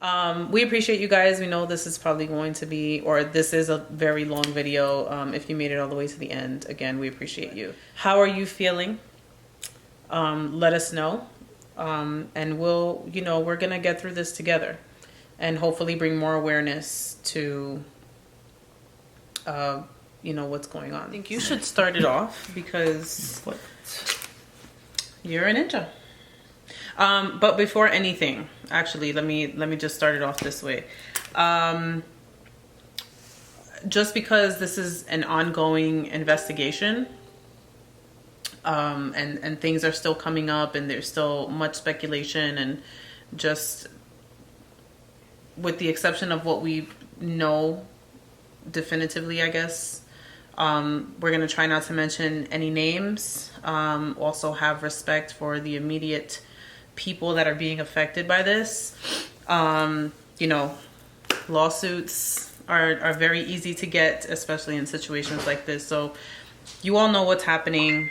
We appreciate you guys. We know this is probably going to be, or this is a very long video. If you made it all the way to the end, again, we appreciate you. How are you feeling? Let us know. And we're going to get through this together and hopefully bring more awareness to, what's going on. I think you should start it off because you're a ninja. But before anything, actually, let me just start it off this way. Just because this is an ongoing investigation, and things are still coming up and there's still much speculation, and just with the exception of what we know definitively, I guess, we're going to try not to mention any names. Also have respect for the immediate people that are being affected by this. Lawsuits are very easy to get, especially in situations like this. So you all know what's happening.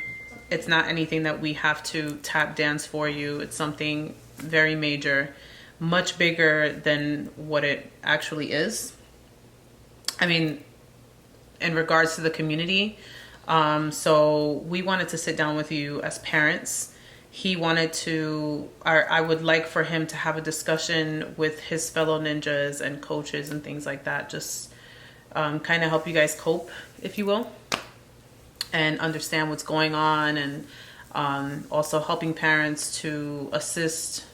It's not anything that we have to tap dance for you. It's something very major, much bigger than what it actually is. I mean, in regards to the community. So we wanted to sit down with you as parents. He wanted to, I would like for him to have a discussion with his fellow ninjas and coaches and things like that. Just kind of help you guys cope, if you will, and understand what's going on, and also helping parents to assist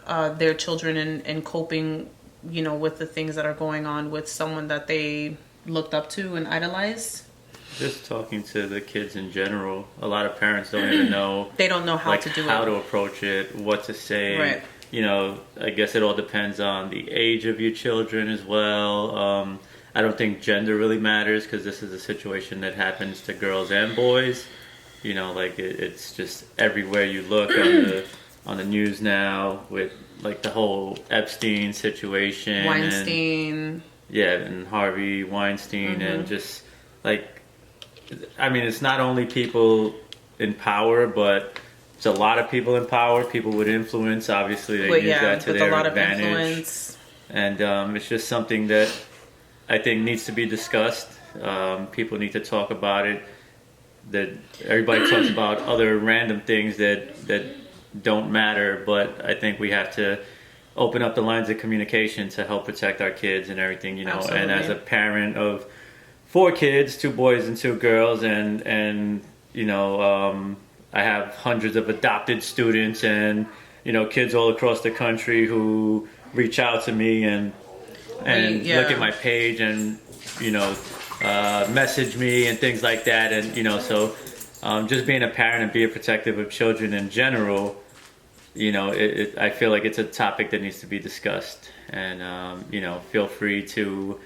their children in coping, with the things that are going on with someone that they looked up to and idolized. Just talking to the kids in general, a lot of parents don't even know. They don't know how to do it. How to approach it, what to say. Right. I guess it all depends on the age of your children as well. I don't think gender really matters because this is a situation that happens to girls and boys. It's just everywhere you look on the news now with the whole Epstein situation. Weinstein. And Harvey Weinstein, and just it's not only people in power, but it's a lot of people in power, people with influence. Obviously, they use that to their advantage. And it's just something that I think needs to be discussed. People need to talk about it. That everybody talks about other random things that don't matter, but I think we have to open up the lines of communication to help protect our kids and everything, Absolutely. And as a parent of 4 kids, 2 boys and 2 girls, and I have hundreds of adopted students and kids all across the country who reach out to me and look at my page and message me and things like that, and so just being a parent and being protective of children in general, I feel like it's a topic that needs to be discussed, and feel free to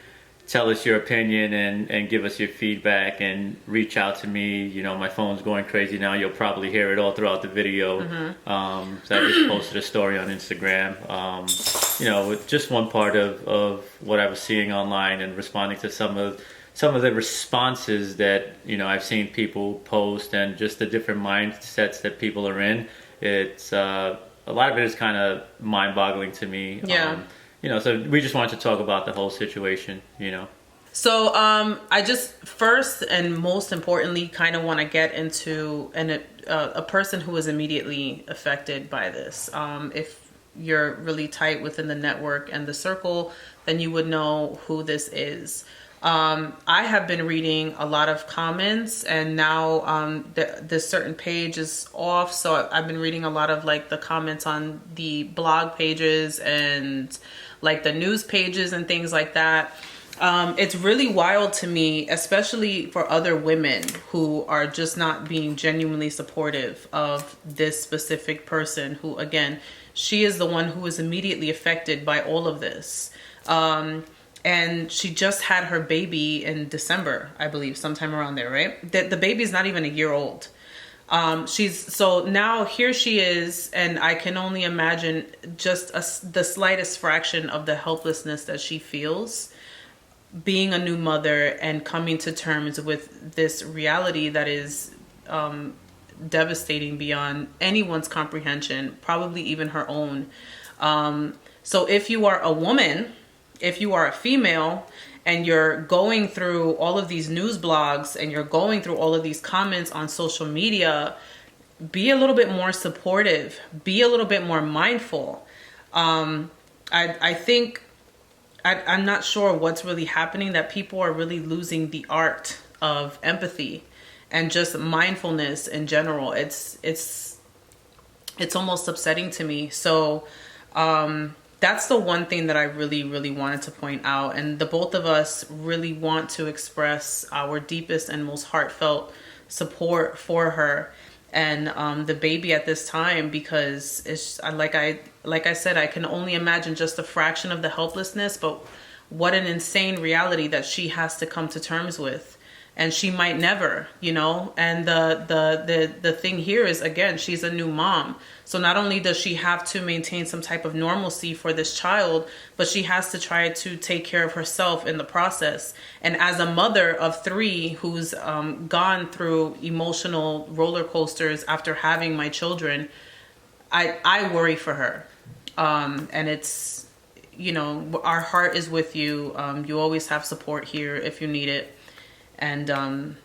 tell us your opinion and give us your feedback and reach out to me. My phone's going crazy now. You'll probably hear it all throughout the video. So I just posted a story on Instagram, with just one part of what I was seeing online and responding to some of the responses that, I've seen people post, and just the different mindsets that people are in. It's a lot of it is kind of mind-boggling to me. So we just wanted to talk about the whole situation, So I just first and most importantly kind of want to get into a person who is immediately affected by this. If you're really tight within the network and the circle, then you would know who this is. I have been reading a lot of comments, and now this certain page is off, so I've been reading a lot of the comments on the blog pages and the news pages and things like that. It's really wild to me, especially for other women who are just not being genuinely supportive of this specific person who, again, she is the one who is immediately affected by all of this. And she just had her baby in December, I believe, sometime around there, right? The baby's not even a year old. So now here she is, and I can only imagine just the slightest fraction of the helplessness that she feels being a new mother and coming to terms with this reality that is devastating beyond anyone's comprehension, probably even her own. So if you are a woman, if you are a female, and you're going through all of these news blogs and you're going through all of these comments on social media, be a little bit more supportive, be a little bit more mindful. I think I'm not sure what's really happening, that people are really losing the art of empathy and just mindfulness in general. It's almost upsetting to me. So that's the one thing that I really, really wanted to point out. And the both of us really want to express our deepest and most heartfelt support for her and the baby at this time, because it's like I said, I can only imagine just a fraction of the helplessness, but what an insane reality that she has to come to terms with. And she might never, and the thing here is, again, she's a new mom. So not only does she have to maintain some type of normalcy for this child, but she has to try to take care of herself in the process. And as a mother of 3 who's gone through emotional roller coasters after having my children, I worry for her. And it's, our heart is with you. You always have support here if you need it. And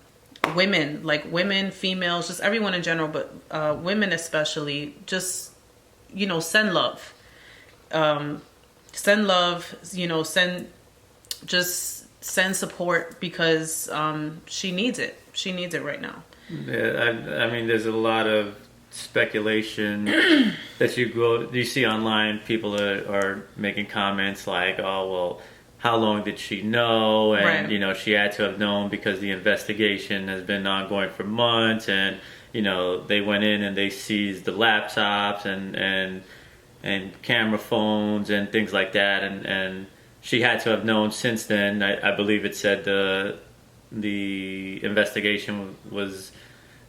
women, females, just everyone in general, but women especially, just, send love. Send love, send support, because she needs it. She needs it right now. Yeah, I mean, there's a lot of speculation that you see online. People are making comments like, oh, well, how long did she know? And, right. She had to have known because the investigation has been ongoing for months. And, they went in and they seized the laptops and camera phones and things like that. And she had to have known since then. I believe it said the investigation was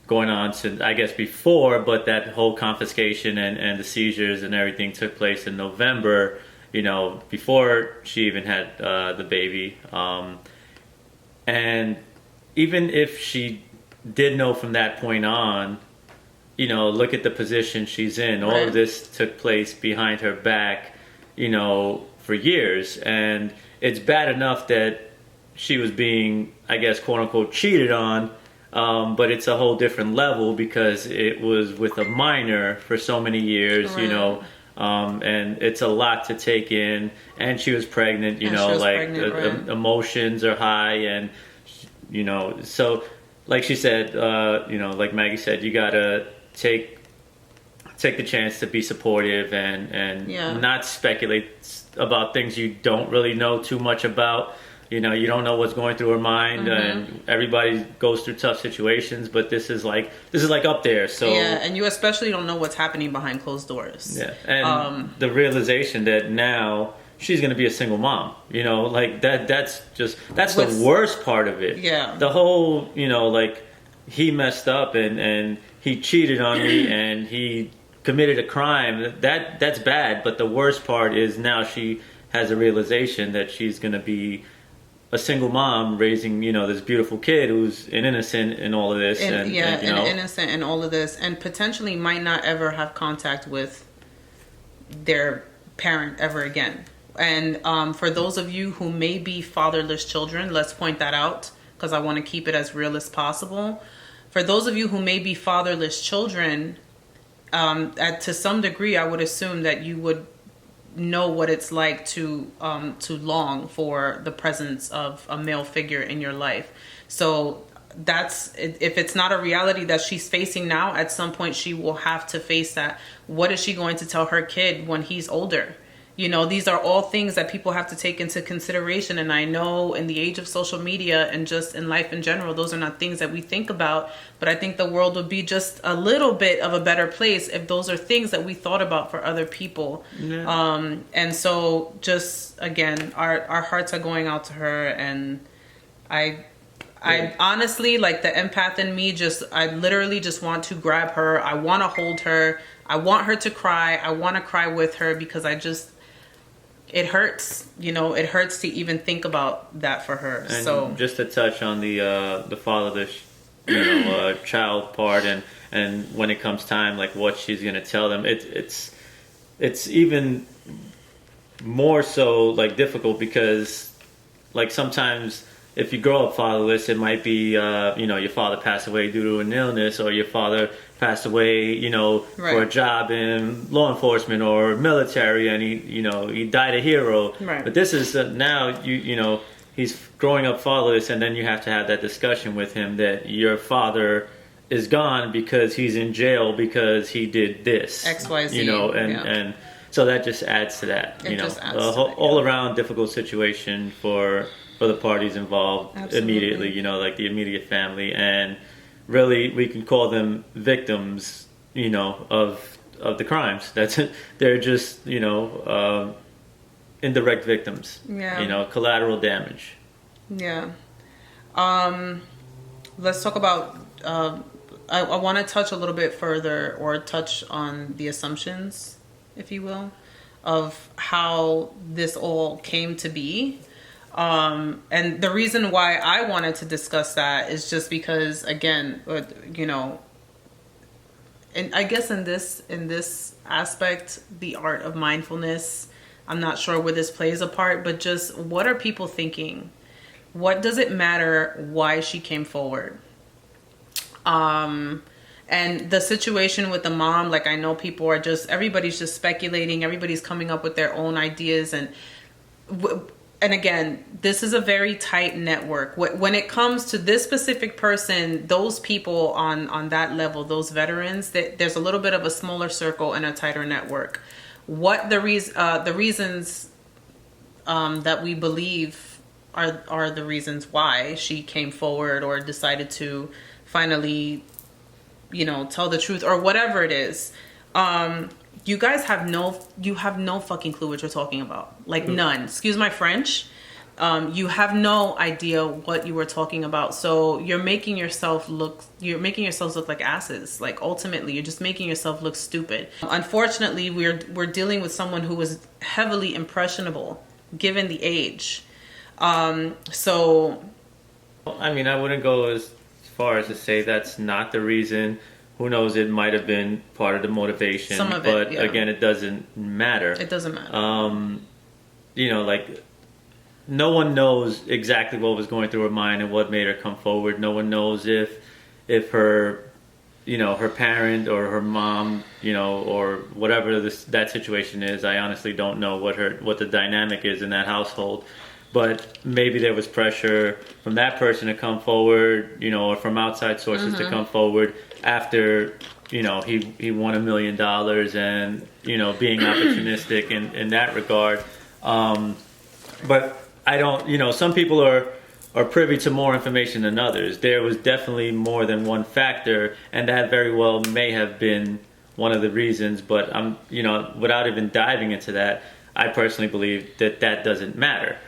going on since, I guess, before, but that whole confiscation and the seizures and everything took place in November, before she even had the baby. And even if she did know from that point on, look at the position she's in. All right. of this took place behind her back, for years. And it's bad enough that she was being, I guess, quote unquote, cheated on. But it's a whole different level because it was with a minor for so many years, right. And it's a lot to take in. And she was pregnant, Right. emotions are high. And, so like she said, like Maggie said, you got to take the chance to be supportive and not speculate about things you don't really know too much about. You don't know what's going through her mind, and everybody goes through tough situations, but this is like up there. So yeah, and you especially don't know what's happening behind closed doors. Yeah, and the realization that now she's going to be a single mom. That's the worst part of it. Yeah. The whole, he messed up and he cheated on me and he committed a crime. That's bad, but the worst part is now she has a realization that she's going to be a single mom raising, this beautiful kid who's an innocent in all of this. And innocent in all of this, and potentially might not ever have contact with their parent ever again. And for those of you who may be fatherless children, let's point that out because I want to keep it as real as possible. For those of you who may be fatherless children, to some degree, I would assume that you would know what it's like to long for the presence of a male figure in your life. So that's, if it's not a reality that she's facing now, at some point she will have to face that. What is she going to tell her kid when he's older? These are all things that people have to take into consideration. And I know in the age of social media and just in life in general, those are not things that we think about. But I think the world would be just a little bit of a better place if those are things that we thought about for other people. Yeah. And so just, again, our hearts are going out to her. And I honestly, like the empath in me, I literally just want to grab her. I want to hold her. I want her to cry. I want to cry with her because it hurts, it hurts to even think about that for her. And so just to touch on the fatherless, child part, and when it comes time, like what she's gonna tell them, it's even more so like difficult because like sometimes if you grow up fatherless, it might be your father passed away due to an illness, or your father passed away for a job in law enforcement or military, and he died a hero. Right. But this is now he's growing up fatherless, and then you have to have that discussion with him that your father is gone because he's in jail because he did this XYZ, and so that just adds to that. All around difficult situation for the parties involved. Absolutely. Immediately, like the immediate family, and really we can call them victims, of the crimes. They're just indirect victims. Yeah. Collateral damage. Yeah. Let's talk about. I want to touch a little bit further, or touch on the assumptions, if you will, of how this all came to be. And the reason why I wanted to discuss that is just because, again, and I guess in this aspect, the art of mindfulness, I'm not sure where this plays a part, but just what are people thinking? What does it matter why she came forward? And the situation with the mom, like, I know people are everybody's just speculating. Everybody's coming up with their own ideas. And again, this is a very tight network. When it comes to this specific person, those people on that level, those veterans, there's a little bit of a smaller circle and a tighter network. What the reasons that we believe are the reasons why she came forward or decided to finally, tell the truth or whatever it is. You guys have no fucking clue what you're talking about. Like, none. Excuse my French. You have no idea what you were talking about. So you're making yourselves look like asses. Like, ultimately, you're just making yourself look stupid. Unfortunately, we're dealing with someone who was heavily impressionable, given the age. So, I mean, I wouldn't go as far as to say that's not the reason. Who knows? It might have been part of the motivation. Some of but it, yeah. Again, it doesn't matter. It doesn't matter. Like, no one knows exactly what was going through her mind and what made her come forward. No one knows if her, her parent or her mom, or whatever that situation is. I honestly don't know what the dynamic is in that household. But maybe there was pressure from that person to come forward, or from outside sources to come forward after, he won $1 million and, being opportunistic in that regard. But I don't, some people are privy to more information than others. There was definitely more than one factor, and that very well may have been one of the reasons. But without even diving into that, I personally believe that doesn't matter.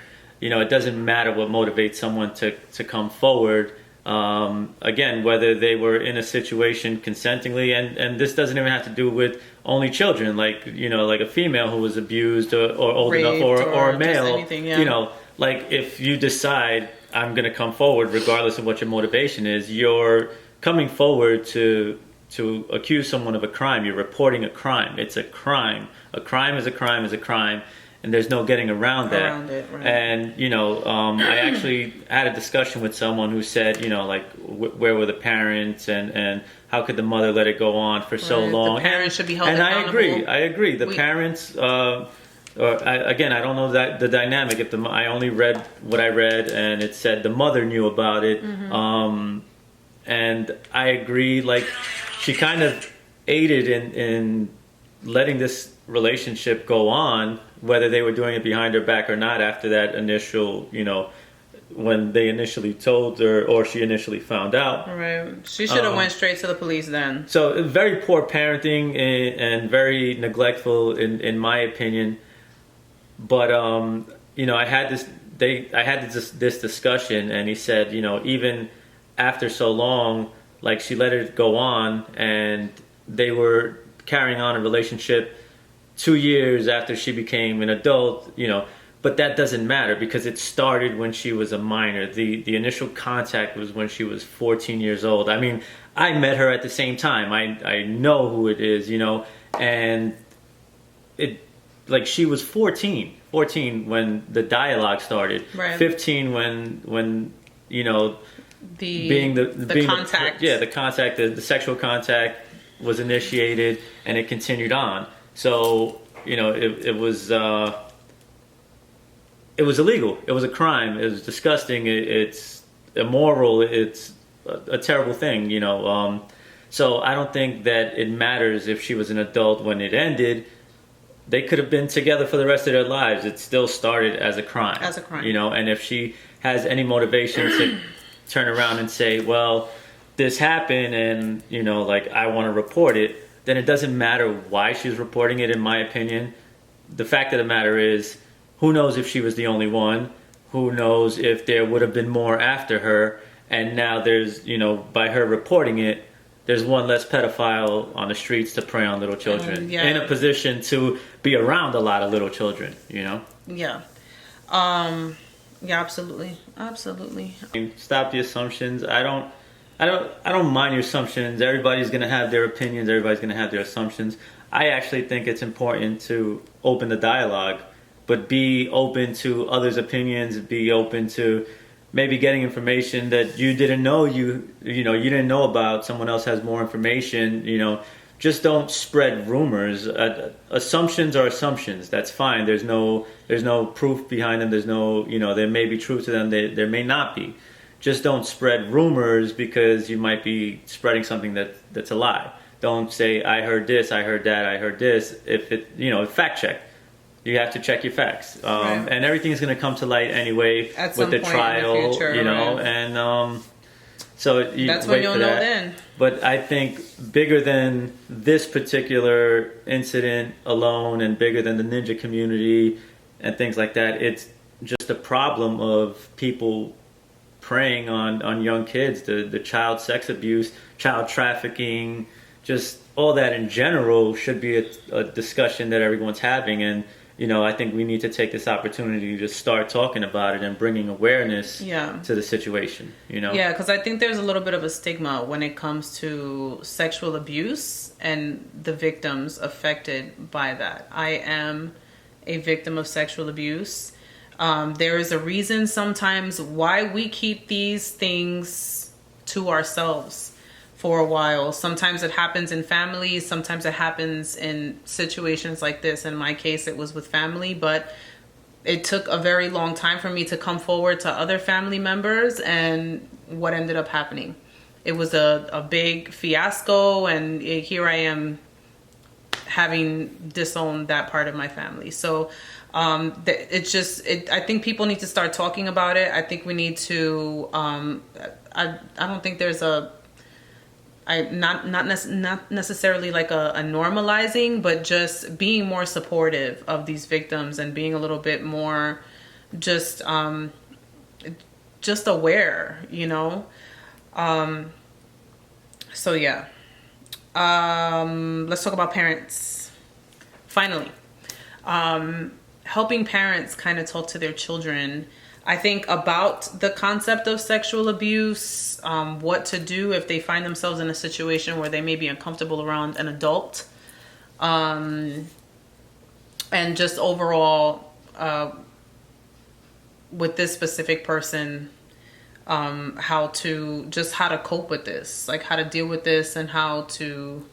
It doesn't matter what motivates someone to come forward. Again, whether they were in a situation consentingly, and this doesn't even have to do with only children, like a female who was abused or old raped enough, or a male. Anything, yeah. Like, if you decide I'm going to come forward, regardless of what your motivation is, you're coming forward to accuse someone of a crime. You're reporting a crime. It's a crime. A crime is a crime is a crime. And there's no getting around that. Right. And, I actually had a discussion with someone who said, where were the parents and how could the mother let it go on for so long? The parents should be held accountable. And I agree. The parents, again, I don't know the dynamic. I only read what I read, and it said the mother knew about it. Mm-hmm. And I agree, like, she kind of aided in letting this relationship go on, whether they were doing it behind her back or not, after that initial, when they initially told her or she initially found out. Right. She should have went straight to the police then. So very poor parenting and very neglectful in my opinion. But I had this discussion, and he said, even after so long, like, she let it go on, and they were carrying on a relationship 2 years after she became an adult, but that doesn't matter because it started when she was a minor. The initial contact was when she was 14 years old. I mean, I met her at the same time. I know who it is, and it, like, she was 14. 14 when the dialogue started. Right. 15 when you know, the contact. The contact, the sexual contact was initiated, and it continued on. So, you know, it was illegal. It was a crime. It was disgusting. It's immoral. It's a terrible thing, you know. So I don't think that it matters if she was an adult when it ended. They could have been together for the rest of their lives. It still started as a crime. As a crime. You know, and if she has any motivation to turn around and say, well, this happened and, you know, like, I want to report it, then it doesn't matter why she's reporting it, in my opinion. The fact of the matter is, who knows if she was the only one? Who knows if there would have been more after her? And now there's, you know, by her reporting it, there's one less pedophile on the streets to prey on little children in a position to be around a lot of little children, you know? Yeah. Yeah, absolutely. Absolutely. Stop the assumptions. I don't mind your assumptions. Everybody's going to have their opinions. Everybody's going to have their assumptions. I actually think it's important to open the dialogue, but be open to others' opinions, be open to maybe getting information that you didn't know you didn't know about. Someone else has more information, you know. Just don't spread rumors. Assumptions are assumptions. That's fine. There's no proof behind them. There's no, you know, there may be truth to them. There may not be. Just don't spread rumors because you might be spreading something that's a lie. Don't say, I heard this, I heard that, I heard this. If it, you know, fact check. You have to check your facts, Right. and everything's going to come to light anyway At with some the point trial, in the future, you know, right. and so you That's wait when you'll for know that. then. But I think bigger than this particular incident alone, and bigger than the ninja community and things like that, it's just a problem of people preying on young kids, the child sex abuse, child trafficking, just all that in general should be a discussion that everyone's having. And, you know, I think we need to take this opportunity to start talking about it and bringing awareness to the situation, you know? Yeah, because I think there's a little bit of a stigma when it comes to sexual abuse and the victims affected by that. I am a victim of sexual abuse. There is a reason sometimes why we keep these things to ourselves for a while. Sometimes it happens in families. Sometimes it happens in situations like this. In my case, it was with family, but it took a very long time for me to come forward to other family members. And what ended up happening, it was a big fiasco. And here I am having disowned that part of my family. So I think people need to start talking about it. I think we need to, I don't think there's not necessarily like a normalizing, but just being more supportive of these victims and being a little bit more just aware, you know? So yeah. Let's talk about parents. Finally. Helping parents kind of talk to their children, I think, about the concept of sexual abuse, what to do if they find themselves in a situation where they may be uncomfortable around an adult, and just overall, with this specific person, how to cope with this, like how to deal with this and how to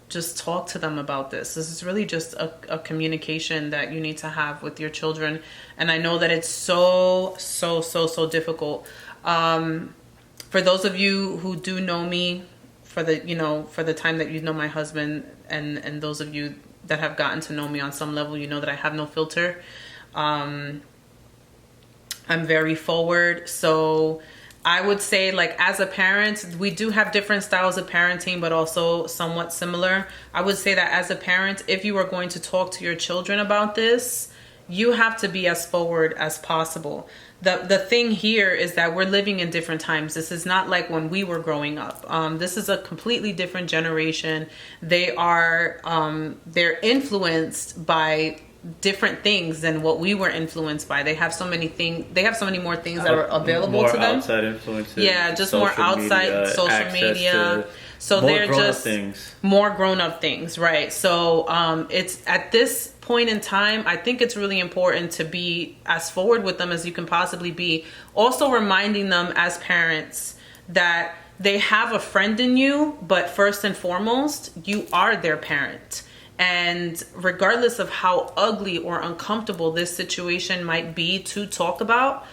just talk to them about this. This is really just a communication that you need to have with your children. And I know that it's so difficult. For those of you who do know me, for the time that you know my husband, and those of you that have gotten to know me on some level, you know that I have no filter. I'm very forward. So I would say, like, as a parent, we do have different styles of parenting, but also somewhat similar. I would say that as a parent, if you are going to talk to your children about this, you have to be as forward as possible. The thing here is that we're living in different times. This is not like when we were growing up. This is a completely different generation. They're influenced by different things than what we were influenced by. They have so many more things that are available to them. More outside influences. Yeah, just more outside social media. So more they're grown-up just things. more grown-up things, right? So it's at this point in time, I think it's really important to be as forward with them as you can possibly be. Also reminding them as parents that they have a friend in you, but first and foremost, you are their parent. And regardless of how ugly or uncomfortable this situation might be to talk about,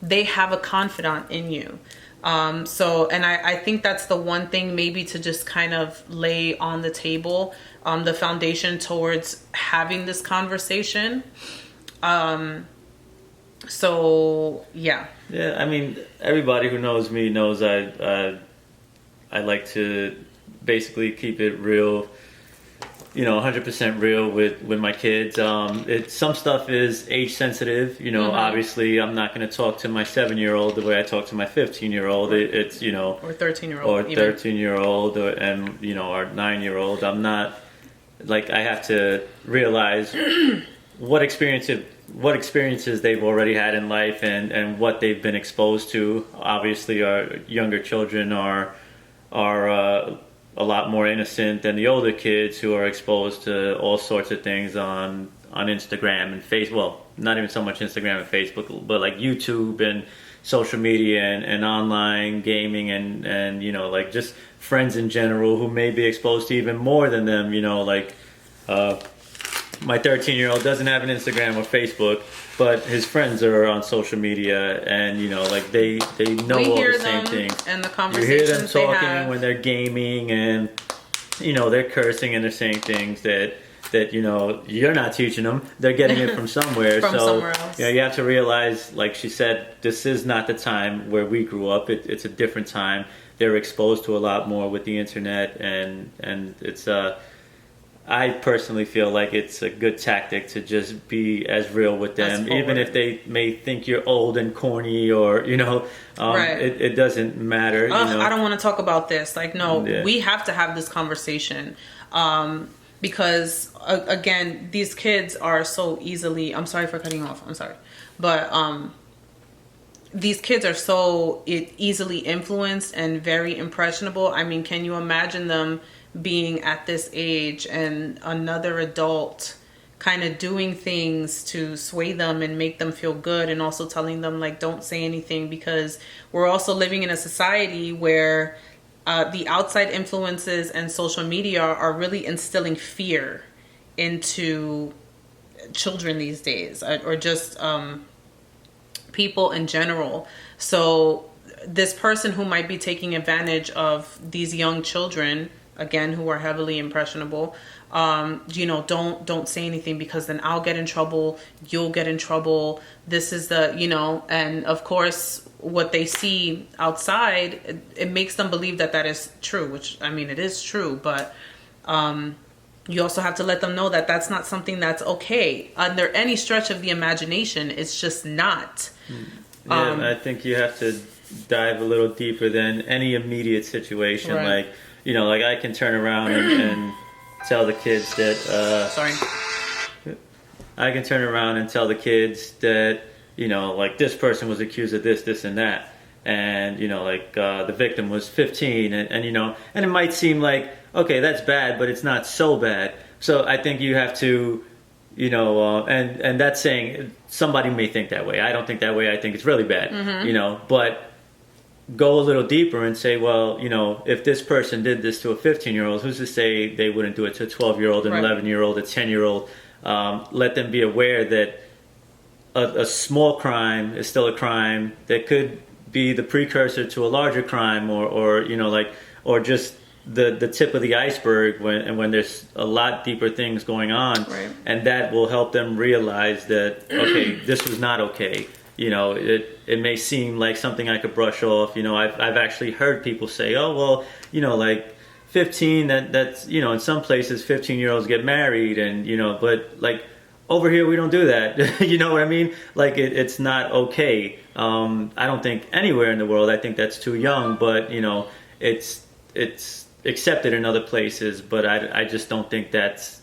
they have a confidant in you. And I think that's the one thing maybe to just kind of lay on the table, the foundation towards having this conversation. Yeah. Yeah, I mean, everybody who knows me knows I like to basically keep it real, 100% real with my kids. Some stuff is age sensitive, obviously I'm not going to talk to my 7-year-old the way I talk to my 15-year-old. It's, Or 13-year-old. Or 13-year-old, and, our 9-year-old. I'm not, like, I have to realize what experiences they've already had in life and what they've been exposed to. Obviously, our younger children are a lot more innocent than the older kids who are exposed to all sorts of things on Instagram and Facebook. Well, not even so much Instagram and Facebook, but like YouTube and social media and online gaming and like just friends in general who may be exposed to even more than them. My 13-year-old doesn't have an Instagram or Facebook, but his friends are on social media, and like they know all the same things. And the You conversations hear them they talking have. when they're gaming, and they're cursing and they're saying things that you're not teaching them. They're getting it from somewhere. From somewhere else. You have to realize, like she said, this is not the time where we grew up. It's a different time. They're exposed to a lot more with the internet, and it's I personally feel like it's a good tactic to just be as real with them, even if they may think you're old and corny or, Right. it doesn't matter. I don't want to talk about this. Like, no, we have to have this conversation. Because, again, these kids are so easily, I'm sorry for cutting you off, I'm sorry. But these kids are so easily influenced and very impressionable. I mean, can you imagine them being at this age and another adult kind of doing things to sway them and make them feel good, and also telling them, like, don't say anything, because we're also living in a society where the outside influences and social media are really instilling fear into children these days, or just people in general. So this person who might be taking advantage of these young children, again, who are heavily impressionable, don't say anything, because then I'll get in trouble, you'll get in trouble. This is and of course what they see outside, it makes them believe that is true, which, I mean, it is true, but you also have to let them know that that's not something that's okay under any stretch of the imagination. It's just not. I think you have to dive a little deeper than any immediate situation. Right. Like I can turn around and tell the kids that I can turn around and tell the kids that like this person was accused of this and that, and the victim was 15, and it might seem like, okay, that's bad, but it's not so bad. So I think you have to and that's saying somebody may think that way. I don't think that way. I think it's really bad. Mm-hmm. But go a little deeper and say, well, if this person did this to a 15-year-old, who's to say they wouldn't do it to a 12-year-old, an Right. 11-year-old, a 10-year-old? Let them be aware that a small crime is still a crime that could be the precursor to a larger crime, or just the tip of the iceberg when there's a lot deeper things going on. Right. And that will help them realize that, okay, this was not okay. It may seem like something I could brush off. I've actually heard people say, oh, well, like 15, that's, in some places 15-year-olds get married, and, but like over here we don't do that. You know what I mean? Like it's not okay. I don't think anywhere in the world. I think that's too young, but it's accepted in other places, but I just don't think that's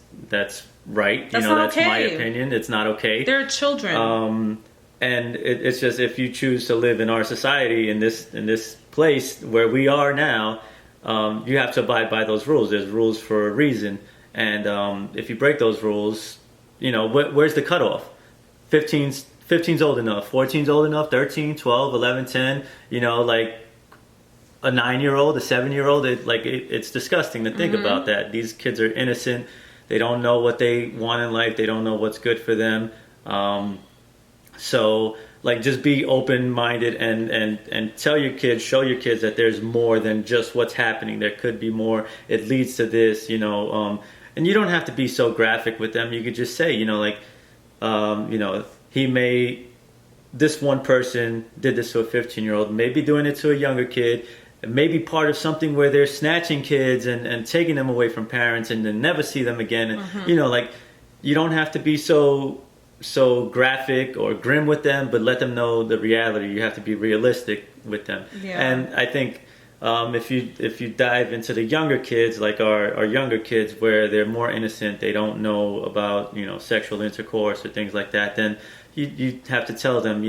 right. That's not that's my okay. opinion. It's not okay. They're children. And it's just, if you choose to live in our society, in this place where we are now, you have to abide by those rules. There's rules for a reason. And if you break those rules, where's the cutoff? 15's old enough, 14's old enough, 13, 12, 11, 10, like a 9-year-old, a 7-year-old, it's disgusting to think about that. These kids are innocent. They don't know what they want in life. They don't know what's good for them. So just be open-minded and tell your kids, show your kids that there's more than just what's happening. There could be more. It leads to this, and you don't have to be so graphic with them. You could just say, this one person did this to a 15-year-old, maybe doing it to a younger kid, maybe part of something where they're snatching kids and taking them away from parents and then never see them again. And, you don't have to be so graphic or grim with them, but let them know the reality. You have to be realistic with them. Yeah. And I think if you dive into the younger kids, like our younger kids, where they're more innocent, they don't know about sexual intercourse or things like that, then you have to tell them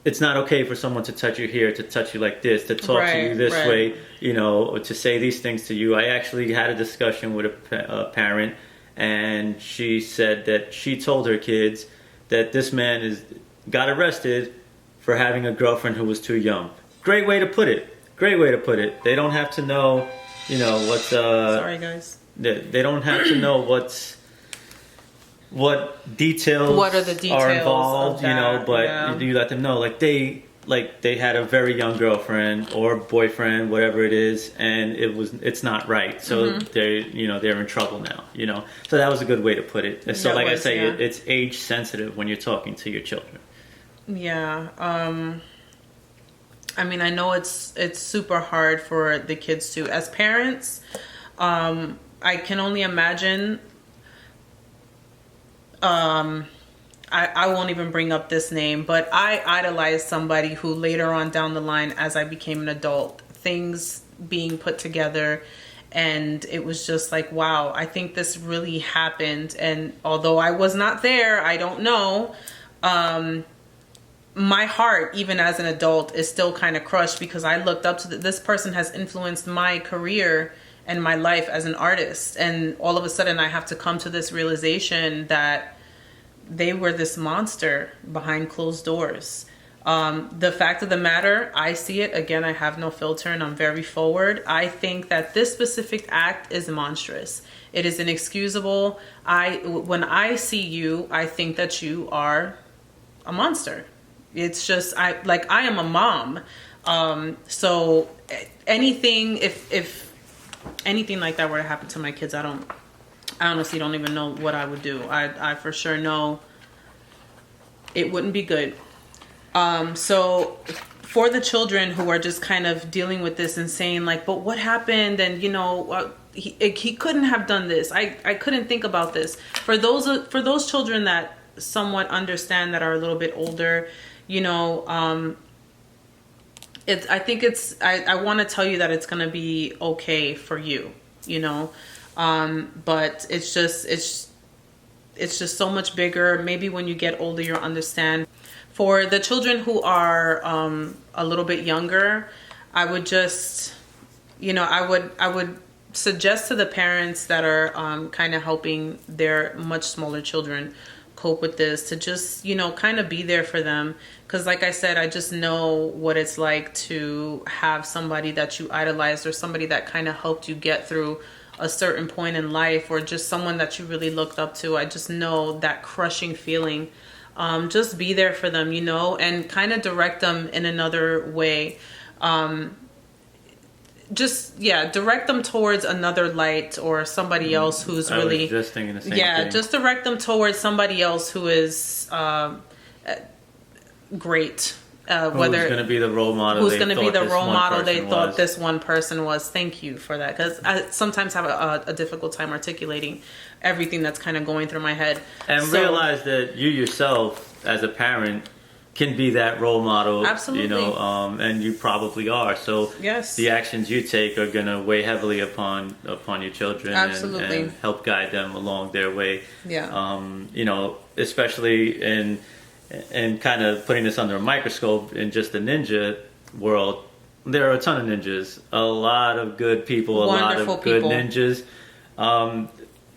it's not okay for someone to touch you here, to touch you like this, to talk to you this way, or to say these things to you. I actually had a discussion with a parent, and she said that she told her kids that this man got arrested for having a girlfriend who was too young. Great way to put it. Great way to put it. They don't have to know, what's... Sorry, guys. They don't have to know what details, what are the details are involved, but you let them know, they had a very young girlfriend or boyfriend, whatever it is, and it's not right. So they're in trouble now, So that was a good way to put it. So I say, it's age sensitive when you're talking to your children. Yeah. I mean, I know it's super hard for the kids too. As parents, I can only imagine. I won't even bring up this name, but I idolized somebody who later on down the line, as I became an adult, things being put together, and it was just like, wow, I think this really happened. And although I was not there, I don't know. My heart, even as an adult, is still kind of crushed because I looked up to this person has influenced my career and my life as an artist. And all of a sudden I have to come to this realization that they were this monster behind closed doors. The fact of the matter, I see it, again, I have no filter and I'm very forward. I think that this specific act is monstrous. It is inexcusable. When I see you, I think that you are a monster. It's just, I am a mom. So anything, if anything like that were to happen to my kids, I honestly don't even know what I would do. I for sure know it wouldn't be good. So for the children who are just kind of dealing with this and saying but what happened? And he couldn't have done this. I couldn't think about this. For those children that somewhat understand, that are a little bit older, I want to tell you that it's going to be okay for you, but it's just so much bigger. Maybe when you get older, you'll understand. For the children who are a little bit younger, I would just, I would suggest to the parents that are kind of helping their much smaller children cope with this to just, kind of be there for them. Because like I said, I just know what it's like to have somebody that you idolized or somebody that kind of helped you get through a certain point in life, or just someone that you really looked up to. I just know that crushing feeling. Just be there for them, and kind of direct them in another way. Direct them towards another light or somebody else who's really... I was just thinking the same thing. Just direct them towards somebody else who is great. Who's going to be the role model? Who's going to be the role model they thought this one person was? Thank you for that, because I sometimes have a difficult time articulating everything that's kind of going through my head. And realize that you yourself, as a parent, can be that role model. Absolutely. And you probably are. So yes, the actions you take are going to weigh heavily upon your children. Absolutely. And help guide them along their way. Yeah. Especially in kind of putting this under a microscope in just the ninja world, there are a ton of ninjas, a lot of good people, a Wonderful lot of good people. ninjas.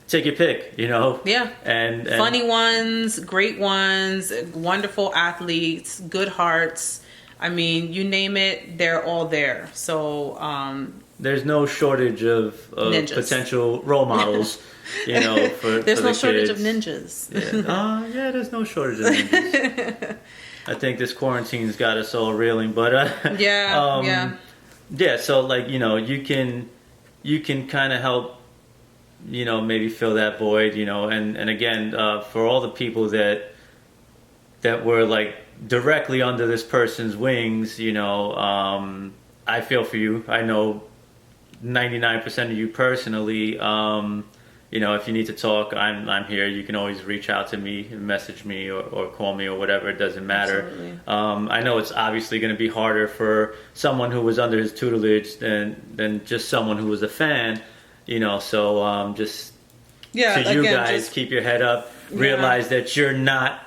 Take your pick, you know. Yeah. And Funny ones, great ones, wonderful athletes, good hearts. I mean, you name it, they're all there. So, there's no shortage of ninjas. potential role models, you know, for there's for no the shortage kids. of ninjas. Yeah. Yeah, there's no shortage of ninjas. I think this quarantine's got us all reeling, but yeah. So like, you know, you can kind of help, you know, maybe fill that void, you know, and again, for all the people that were like directly under this person's wings, you know, I feel for you. I know 99% of you personally. You know, if you need to talk, I'm here. You can always reach out to me, message me, or call me, or whatever. It doesn't matter. Absolutely. I know it's obviously going to be harder for someone who was under his tutelage than just someone who was a fan. You know, so just Yeah, to you again, guys, just keep your head up. Realize that you're not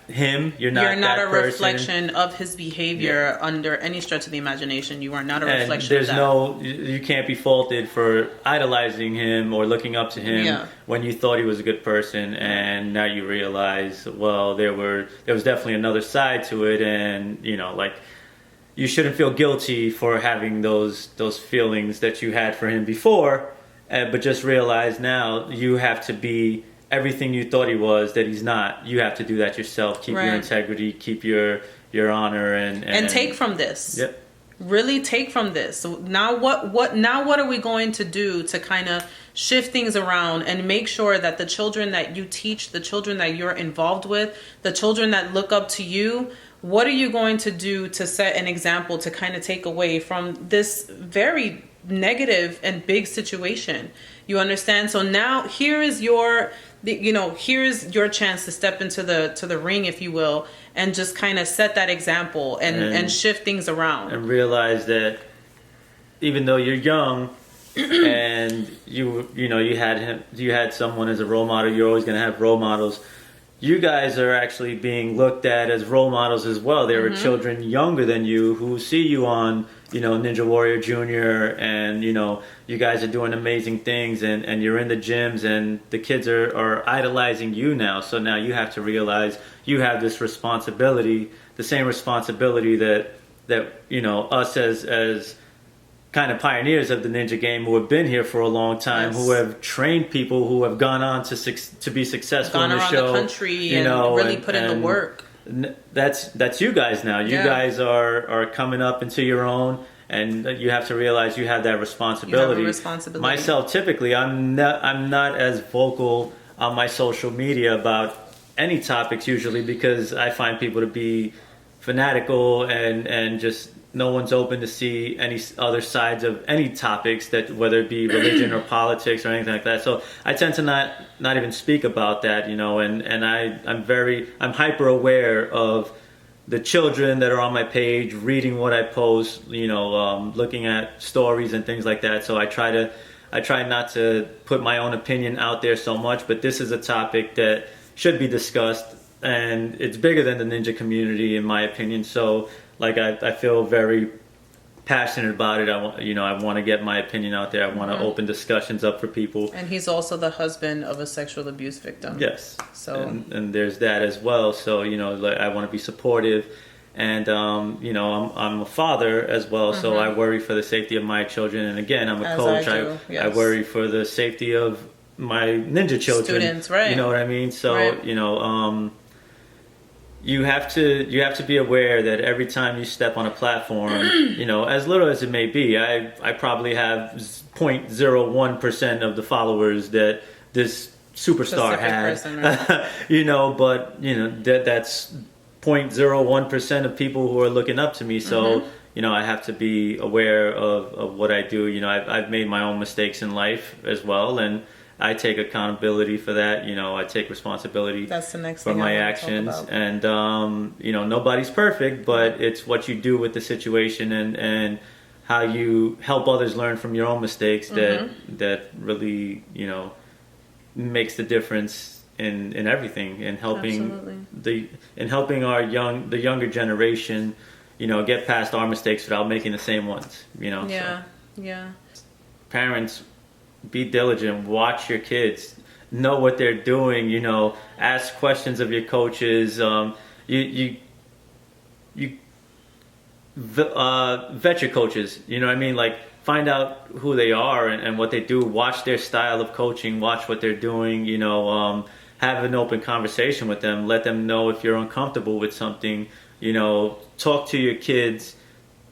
him. You're not that a person. reflection of his behavior under any stretch of the imagination. You are not a And reflection there's of that. you can't be faulted for idolizing him or looking up to him when you thought he was a good person, and now you realize, well, there was definitely another side to it, and you know, like, you shouldn't feel guilty for having those feelings that you had for him before, but just realize now you have to be everything you thought he was that he's not. You have to do that yourself. Keep your integrity, keep your honor, and take from this. Yep. really take from this. So now what are we going to do to kind of shift things around and make sure that the children that you teach, the children that you're involved with, the children that look up to you, what are you going to do to set an example to kind of take away from this very negative and big situation? You understand? So now here is your chance to step into the ring, if you will, and just kind of set that example and shift things around. And realize that even though you're young and you had someone as a role model, you're always going to have role models. You guys are actually being looked at as role models as well. There are children younger than you who see you on, Ninja Warrior Junior, and, you guys are doing amazing things, and you're in the gyms, and the kids are idolizing you now. So now you have to realize you have this responsibility, the same responsibility that us as kind of pioneers of the ninja game who have been here for a long time, who have trained people who have gone on to be successful in the show, gone around the country and really put in the work. That's you guys now. You guys are coming up into your own, and you have to realize you have that responsibility. You have a responsibility. Myself, typically, I'm not as vocal on my social media about any topics usually, because I find people to be fanatical and just no one's open to see any other sides of any topics, that whether it be religion or politics or anything like that. So I tend to not even speak about that, and I'm hyper aware of the children that are on my page, reading what I post, looking at stories and things like that. So I try not to put my own opinion out there so much, but this is a topic that should be discussed, and it's bigger than the ninja community, in my opinion. So I feel very passionate about it. I want to get my opinion out there. I want to open discussions up for people. And he's also the husband of a sexual abuse victim. Yes. So and there's that as well. So I want to be supportive, and I'm a father as well. So I worry for the safety of my children. And again, I'm a coach. I worry for the safety of my ninja children. Students, right? You know what I mean? So right. You have to be aware that every time you step on a platform, as little as it may be, I probably have 0.01% of the followers that this superstar had, person, right? But that's 0.01% of people who are looking up to me. So I have to be aware of what I do. I've made my own mistakes in life as well, and I take accountability for that. I take responsibility That's the next for thing my I want to actions. talk about. And, nobody's perfect, but it's what you do with the situation and how you help others learn from your own mistakes that really, makes the difference in everything, in helping Absolutely. the younger generation, get past our mistakes without making the same ones, Yeah. So, Yeah. parents, be diligent, watch your kids, know what they're doing, ask questions of your coaches. You vet your coaches, you know what I mean? Like, find out who they are and what they do, watch their style of coaching, watch what they're doing, have an open conversation with them, let them know if you're uncomfortable with something, talk to your kids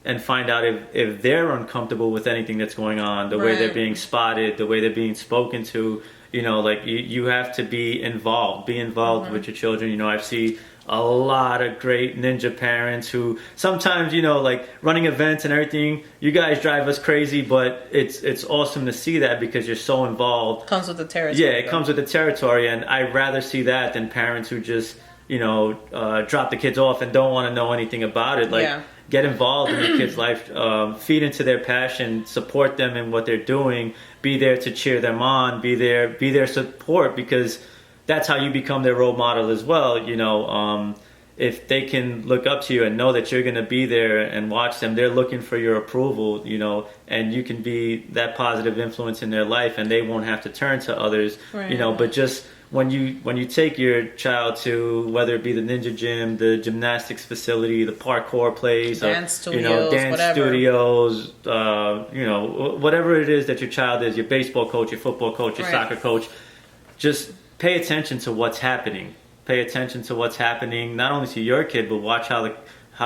and find out if they're uncomfortable with anything that's going on, the way they're being spotted, the way they're being spoken to, like you have to be involved with your children. I see a lot of great ninja parents who sometimes, like running events and everything, you guys drive us crazy, but it's awesome to see that because you're so involved. Comes with the territory. Yeah, it comes with the territory, and I'd rather see that than parents who just, drop the kids off and don't want to know anything about it. Like, get involved in your kids' life, feed into their passion, support them in what they're doing, be there to cheer them on, be their support, because that's how you become their role model as well. If they can look up to you and know that you're going to be there and watch them, they're looking for your approval, and you can be that positive influence in their life, and they won't have to turn to others, but just when you take your child to, whether it be the ninja gym, the gymnastics facility, the parkour place, dance studios, whatever it is that your child is, your baseball coach, your football coach, your soccer coach, just pay attention to what's happening. Pay attention to what's happening, not only to your kid, but watch how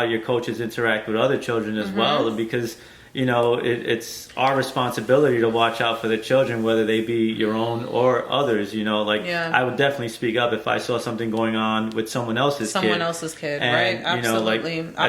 your coaches interact with other children as well, because it's our responsibility to watch out for the children, whether they be your own or others. I would definitely speak up if I saw something going on with someone else's kid. And, right? Absolutely. I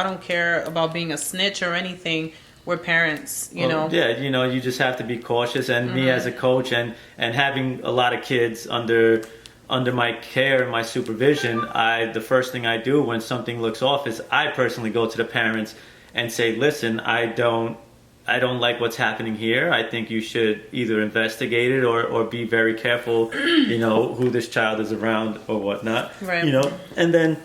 don't care about being a snitch or anything. We're parents, Yeah, you just have to be cautious. And me as a coach and having a lot of kids under my care and my supervision, the first thing I do when something looks off is I personally go to the parents and say, listen, I don't like what's happening here. I think you should either investigate it or be very careful, who this child is around or whatnot. Right. And then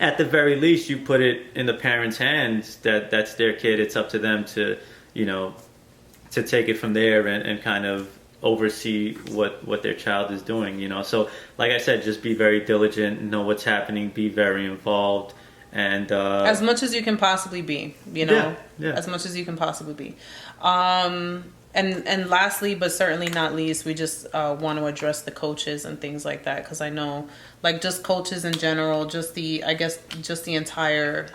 at the very least, you put it in the parents' hands that's their kid. It's up to them to, to take it from there and kind of oversee what their child is doing, So like I said, just be very diligent, know what's happening, be very involved. And as much as you can possibly be, as much as you can possibly be. And lastly, but certainly not least, we just want to address the coaches and things like that, because I know, like, just coaches in general, just the entire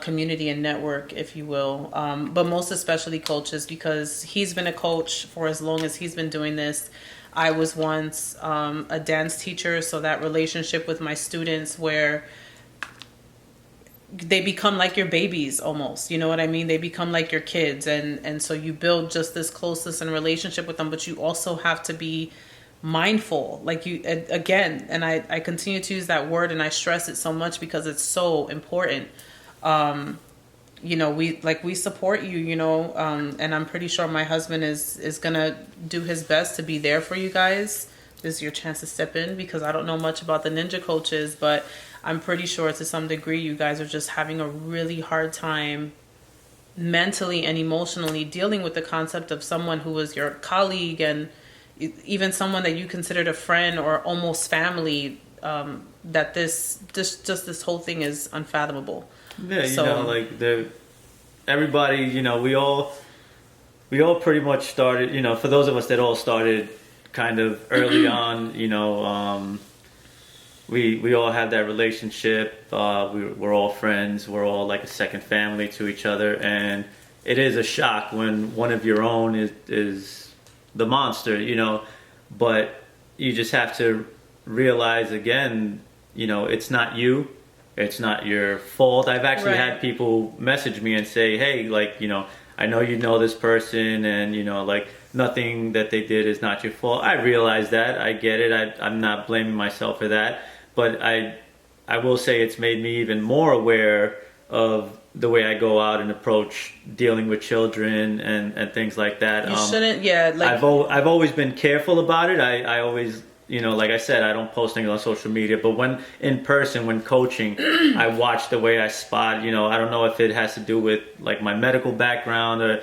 community and network, if you will, but most especially coaches, because he's been a coach for as long as he's been doing this. I was once a dance teacher, so that relationship with my students where they become like your babies almost, you know what I mean? They become like your kids, and so you build just this closeness and relationship with them, but you also have to be mindful, like you, again, and I continue to use that word and I stress it so much because it's so important. We support you, and I'm pretty sure my husband is gonna do his best to be there for you guys. This is your chance to step in, because I don't know much about the ninja coaches, but I'm pretty sure to some degree you guys are just having a really hard time mentally and emotionally dealing with the concept of someone who was your colleague and even someone that you considered a friend or almost family, that this whole thing is unfathomable. Yeah, everybody, we all pretty much started, for those of us that all started kind of early on, we all have that relationship. We're all friends. We're all like a second family to each other, and it is a shock when one of your own is the monster, But you just have to realize again, it's not you. It's not your fault. I've actually had people message me and say, hey, I know this person, and nothing that they did is not your fault. I realize that. I get it. I'm not blaming myself for that. But I will say it's made me even more aware of the way I go out and approach dealing with children and things like that. You shouldn't, I've always been careful about it. I always like I said, I don't post things on social media, but when in person, when coaching, I watch the way I spot, I don't know if it has to do with like my medical background or,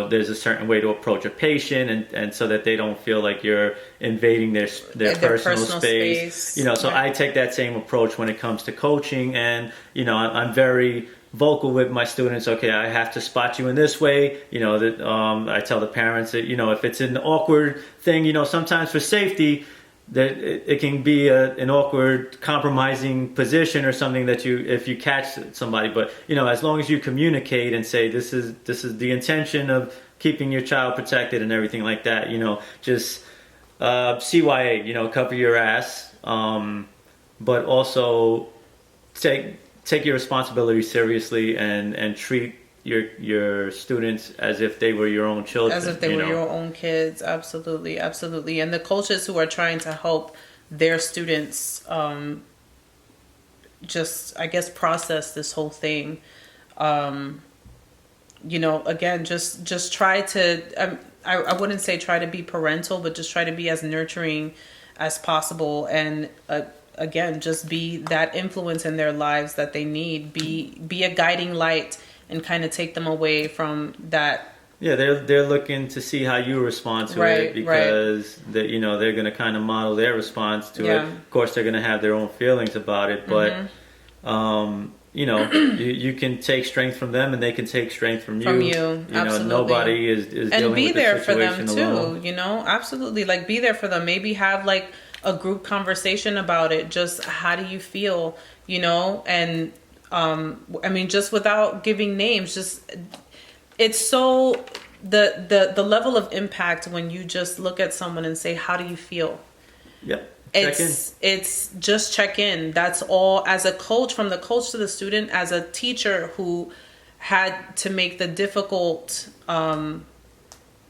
there's a certain way to approach a patient and so that they don't feel like you're invading their personal space. So right. I take that same approach when it comes to coaching, and, I'm very vocal with my students. Okay, I have to spot you in this way. That I tell the parents that, if it's an awkward thing, sometimes for safety, that it can be an awkward, compromising position or something that if you catch somebody. But as long as you communicate and say this is the intention of keeping your child protected and everything like that, just CYA, cover your ass, but also take your responsibility seriously and treat your students as if they were your own children. As if they were your own kids. Absolutely, absolutely. And the coaches who are trying to help their students just, I guess, process this whole thing. Again, just try to, I wouldn't say try to be parental, but just try to be as nurturing as possible. And again, just be that influence in their lives that they need. Be a guiding light and kind of take them away from that. Yeah, they're looking to see how you respond to it, because they're going to kind of model their response to it. Of course, they're going to have their own feelings about it, but you can take strength from them, and they can take strength from you. Absolutely. Nobody is dealing and be with there the for them situation alone. too. Absolutely, like be there for them. Maybe have like a group conversation about it. Just how do you feel? And just without giving names, just it's so the level of impact when you just look at someone and say, how do you feel? Yep. It's just check in. That's all. As a coach, from the coach to the student, as a teacher who had to make the difficult, I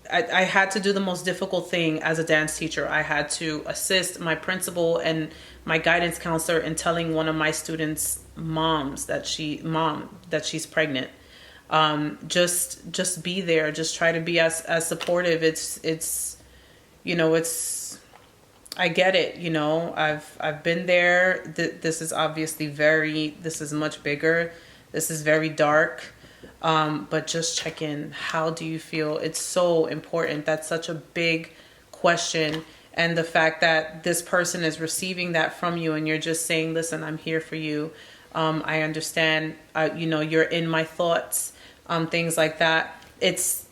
had to do the most difficult thing as a dance teacher. I had to assist my principal and my guidance counselor in telling one of my students' moms that she's pregnant. Just be there. Just try to be as supportive. It's I get it. I've been there. This is obviously this is much bigger. This is very dark. But just check in. How do you feel? It's so important. That's such a big question. And the fact that this person is receiving that from you and you're just saying, listen, I'm here for you. I understand, you're in my thoughts, things like that. It's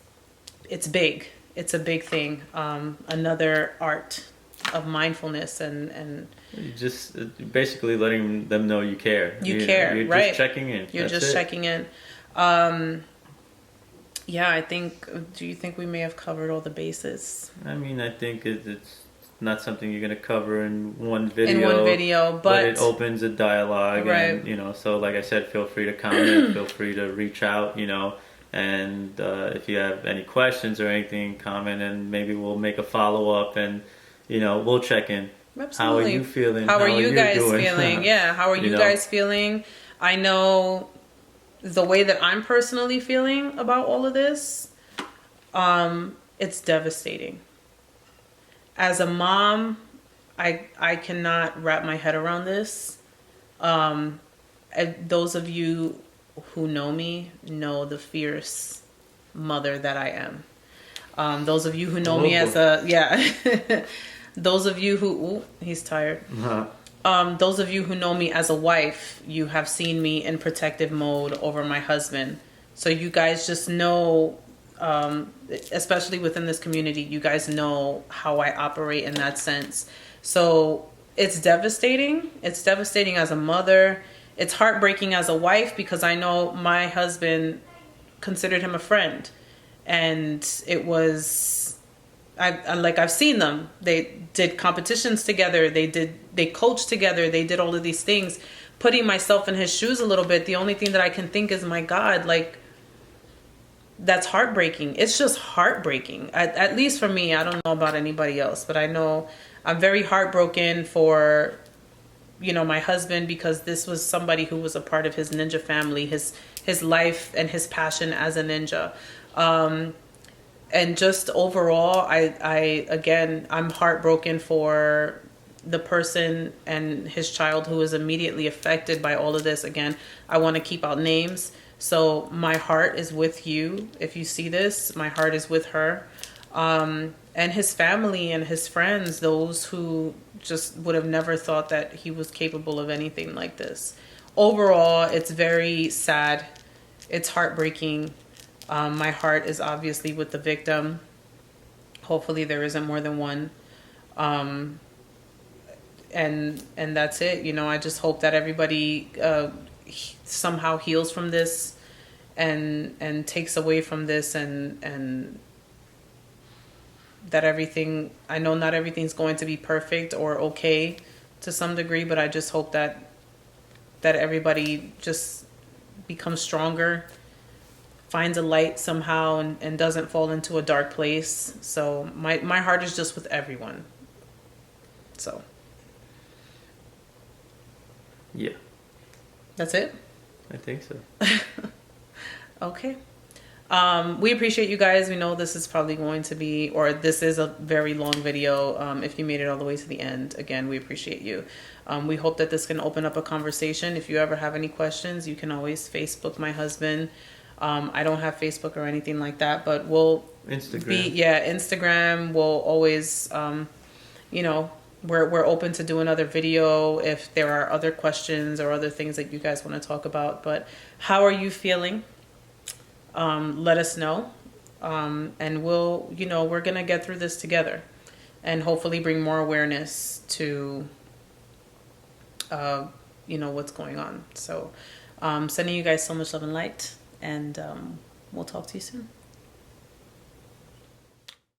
big. It's a big thing. Another art of mindfulness and you just basically letting them know you care. You care, you're right? Just checking in. You're That's just it. checking in. I think. Do you think we may have covered all the bases? I think it's not something you're going to cover in one video. But it opens a dialogue, right. And so like I said, feel free to comment, feel free to reach out, and if you have any questions or anything, comment, and maybe we'll make a follow up, and we'll check in. Absolutely. How are you feeling? How are you guys doing? feeling? Yeah, how are you guys feeling? I know the way that I'm personally feeling about all of this, it's devastating. As a mom, I cannot wrap my head around this. Those of you who know me know the fierce mother that I am. Those of you who know me as those of you who, he's tired. Those of you who know me as a wife, you have seen me in protective mode over my husband. So you guys just know, especially within this community, you guys know how I operate in that sense. So it's devastating. It's devastating as a mother. It's heartbreaking as a wife, because I know my husband considered him a friend. And it was, I've seen them. They did competitions together. They coached together. They did all of these things. Putting myself in his shoes a little bit, the only thing that I can think is, my God, that's heartbreaking. It's just heartbreaking. At least for me. I don't know about anybody else, but I know I'm very heartbroken for, my husband, because this was somebody who was a part of his ninja family, his life and his passion as a ninja. And just overall, I'm heartbroken for the person and his child who is immediately affected by all of this. Again, I want to keep out names. So my heart is with you. If you see this, my heart is with her. And his family and his friends, those who just would have never thought that he was capable of anything like this. Overall, it's very sad. It's heartbreaking. My heart is obviously with the victim. Hopefully there isn't more than one. And that's it. You know, I just hope that everybody somehow heals from this and takes away from this, and that everything, I know not everything's going to be perfect or okay to some degree, but I just hope that everybody just becomes stronger, finds a light somehow, and doesn't fall into a dark place. So my heart is just with everyone. So Yeah, that's it. I think so. Okay. We appreciate you guys. We know this is probably going to be, or this is a very long video. If you made it all the way to the end, again, we appreciate you. We hope that this can open up a conversation. If you ever have any questions, you can always Facebook my husband. I don't have Facebook or anything like that, but we'll Instagram. Instagram. We'll always, you know, we're open to do another video if there are other questions or other things that you guys want to talk about. But how are you feeling? Let us know. And we'll, you know, we're going to get through this together and hopefully bring more awareness to, you know, what's going on. So, sending you guys so much love and light, and we'll talk to you soon.